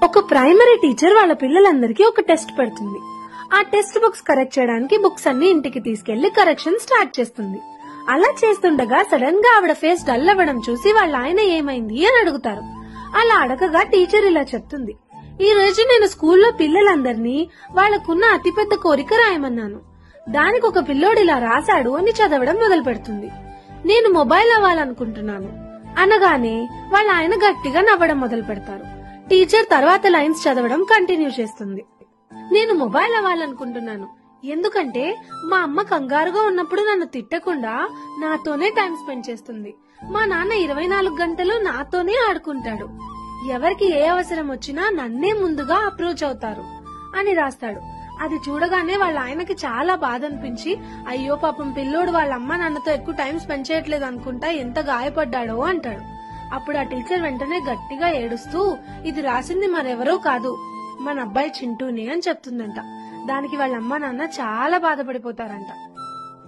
ఒక primary teacher వాళ్ళ పిల్లలందరికీ ఒక టెస్ట్ పెడుతుంది. ఆ టెస్ట్ బుక్స్ కరెక్ట్ చేయడానికి బుక్స్ అన్ని ఇంటికి తీసుకెళ్లి కరెక్షన్ స్టార్ట్ చేస్తుంది. అలా చేస్తుండగా సడన్ గా ఆవిడ ఫేస్ డల్ అవ్వడం చూసి వాళ్ళ ఆయన ఏమైంది అని అడుగుతారు. అలా అడగగా టీచర్ ఇలా చెప్తుంది, ఈ రోజు నేను స్కూల్లో పిల్లలందరినీ వాళ్లకున్న అతిపెద్ద కోరిక రాయమన్నాను. దానికి ఒక పిల్లోడు ఇలా రాశాడు అని చదవడం మొదలు పెడుతుంది. నేను మొబైల్ అవ్వాలనుకుంటున్నాను అనగానే వాళ్ళ ఆయన గట్టిగా నవ్వడం మొదలు పెడతారు. టీచర్ తర్వాత లైన్స్ చదవడం కంటిన్యూ చేస్తుంది. నేను మొబైల్ అవ్వాలనుకుంటున్నాను ఎందుకంటే మా అమ్మ కంగారుగా ఉన్నప్పుడు నన్ను తిట్టకుండా నాతోనే టైం స్పెండ్ చేస్తుంది. మా నాన్న 24 గంటలు నాతోనే ఆడుకుంటాడు. ఎవరికి ఏ అవసరం వచ్చినా నన్నే ముందుగా అప్రోచ్ అవుతారు అని రాస్తాడు. అది చూడగానే వాళ్ళ ఆయనకి చాలా బాధ అనిపించి, అయ్యో పాపం పిల్లోడు వాళ్ళ అమ్మ నాన్నతో ఎక్కువ టైం స్పెండ్ చేయట్లేదు అనుకుంటా, ఎంత గాయపడ్డాడో అంటాడు. అప్పుడు ఆ టీచర్ వెంటనే గట్టిగా ఏడుస్తూ, ఇది రాసింది మరెవరో కాదు మన అబ్బాయి చింటూనే అని చెప్తుందంట. దానికి వాళ్ళ అమ్మ నాన్న చాలా బాధపడిపోతారంట.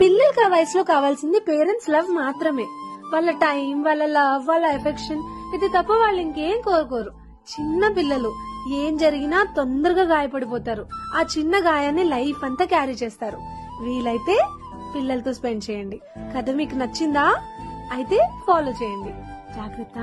పిల్లలకి ఆ వయసులో కావాల్సింది పేరెంట్స్ లవ్ మాత్రమే. వాళ్ళ టైం, వాళ్ళ లవ్, వాళ్ళ ఎఫెక్షన్, ఇది తప్ప వాళ్ళు ఇంకేం కోరుకోరు. చిన్న పిల్లలు ఏం జరిగినా తొందరగా గాయపడిపోతారు. ఆ చిన్న గాయాన్ని లైఫ్ అంతా క్యారీ చేస్తారు. వీలైతే పిల్లలతో స్పెండ్ చేయండి. కథ మీకు నచ్చిందా? అయితే ఫాలో చేయండి. జాగ్రత్త.